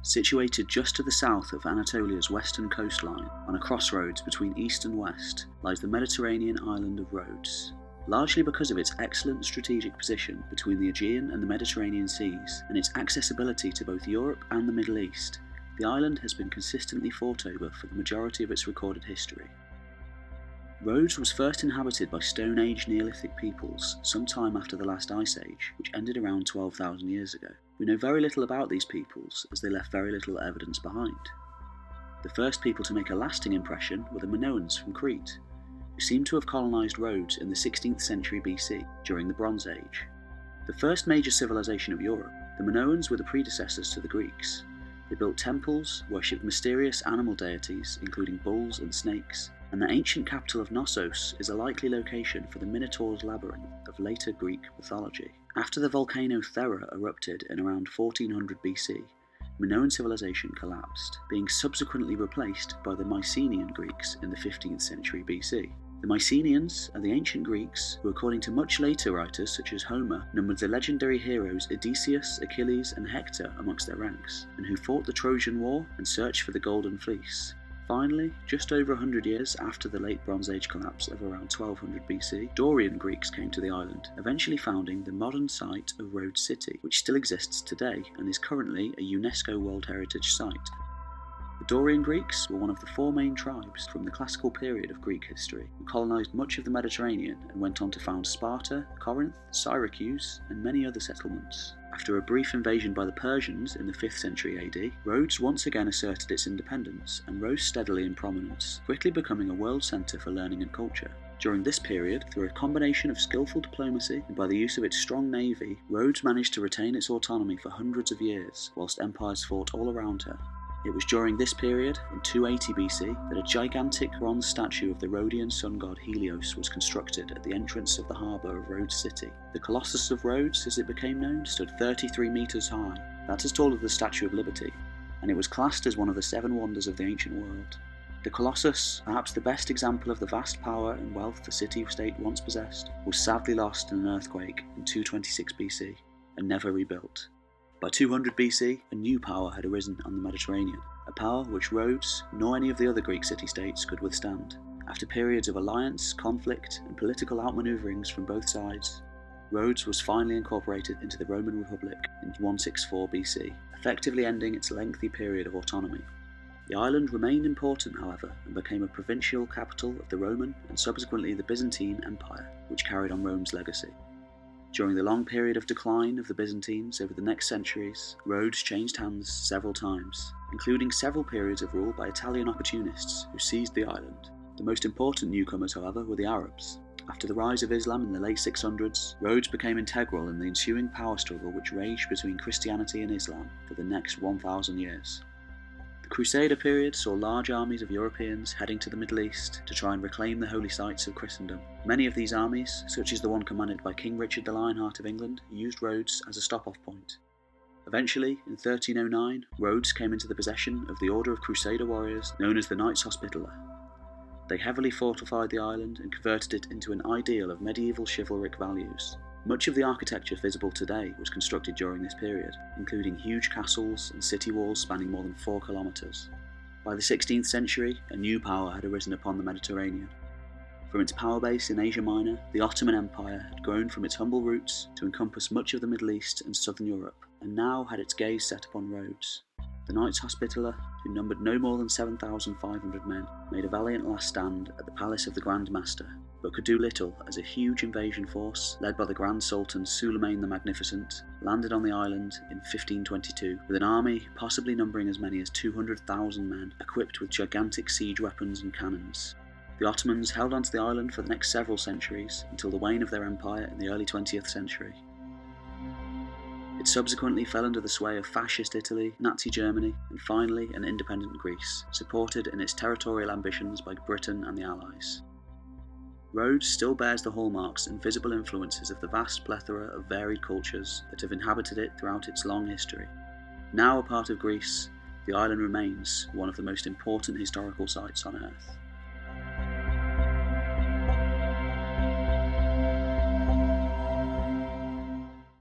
Situated just to the south of Anatolia's western coastline, on a crossroads between east and west, lies the Mediterranean island of Rhodes. Largely because of its excellent strategic position between the Aegean and the Mediterranean seas, and its accessibility to both Europe and the Middle East, the island has been consistently fought over for the majority of its recorded history. Rhodes was first inhabited by Stone Age Neolithic peoples sometime after the last Ice Age, which ended around 12,000 years ago. We know very little about these peoples, as they left very little evidence behind. The first people to make a lasting impression were the Minoans from Crete, who seem to have colonised Rhodes in the 16th century BC, during the Bronze Age. The first major civilization of Europe, the Minoans were the predecessors to the Greeks. They built temples, worshipped mysterious animal deities, including bulls and snakes, and the ancient capital of Knossos is a likely location for the Minotaur's labyrinth of later Greek mythology. After the volcano Thera erupted in around 1400 BC, Minoan civilization collapsed, being subsequently replaced by the Mycenaean Greeks in the 15th century BC. The Mycenaeans are the ancient Greeks who, according to much later writers such as Homer, numbered the legendary heroes Odysseus, Achilles and Hector amongst their ranks, and who fought the Trojan War and searched for the Golden Fleece. Finally, just over 100 years after the late Bronze Age collapse of around 1200 BC, Dorian Greeks came to the island, eventually founding the modern site of Rhodes City, which still exists today and is currently a UNESCO World Heritage Site. The Dorian Greeks were one of the four main tribes from the classical period of Greek history, who colonised much of the Mediterranean and went on to found Sparta, Corinth, Syracuse, and many other settlements. After a brief invasion by the Persians in the 5th century AD, Rhodes once again asserted its independence and rose steadily in prominence, quickly becoming a world centre for learning and culture. During this period, through a combination of skillful diplomacy and by the use of its strong navy, Rhodes managed to retain its autonomy for hundreds of years, whilst empires fought all around her. It was during this period, in 280 BC, that a gigantic bronze statue of the Rhodian sun god Helios was constructed at the entrance of the harbour of Rhodes City. The Colossus of Rhodes, as it became known, stood 33 metres high. That's as tall as the Statue of Liberty, and it was classed as one of the 7 wonders of the ancient world. The Colossus, perhaps the best example of the vast power and wealth the city-state once possessed, was sadly lost in an earthquake in 226 BC, and never rebuilt. By 200 BC, a new power had arisen on the Mediterranean, a power which Rhodes, nor any of the other Greek city-states could withstand. After periods of alliance, conflict, and political outmanoeuvrings from both sides, Rhodes was finally incorporated into the Roman Republic in 164 BC, effectively ending its lengthy period of autonomy. The island remained important, however, and became a provincial capital of the Roman and subsequently the Byzantine Empire, which carried on Rome's legacy. During the long period of decline of the Byzantines over the next centuries, Rhodes changed hands several times, including several periods of rule by Italian opportunists who seized the island. The most important newcomers, however, were the Arabs. After the rise of Islam in the late 600s, Rhodes became integral in the ensuing power struggle which raged between Christianity and Islam for the next 1,000 years. The Crusader period saw large armies of Europeans heading to the Middle East to try and reclaim the holy sites of Christendom. Many of these armies, such as the one commanded by King Richard the Lionheart of England, used Rhodes as a stop-off point. Eventually, in 1309, Rhodes came into the possession of the order of Crusader warriors known as the Knights Hospitaller. They heavily fortified the island and converted it into an ideal of medieval chivalric values. Much of the architecture visible today was constructed during this period, including huge castles and city walls spanning more than 4 kilometres. By the 16th century, a new power had arisen upon the Mediterranean. From its power base in Asia Minor, the Ottoman Empire had grown from its humble roots to encompass much of the Middle East and southern Europe, and now had its gaze set upon Rhodes. The Knights Hospitaller, who numbered no more than 7,500 men, made a valiant last stand at the palace of the Grand Master, but could do little as a huge invasion force, led by the Grand Sultan Suleiman the Magnificent, landed on the island in 1522 with an army possibly numbering as many as 200,000 men, equipped with gigantic siege weapons and cannons. The Ottomans held onto the island for the next several centuries until the wane of their empire in the early 20th century. It subsequently fell under the sway of fascist Italy, Nazi Germany, and finally an independent Greece, supported in its territorial ambitions by Britain and the Allies. Rhodes still bears the hallmarks and visible influences of the vast plethora of varied cultures that have inhabited it throughout its long history. Now a part of Greece, the island remains one of the most important historical sites on Earth.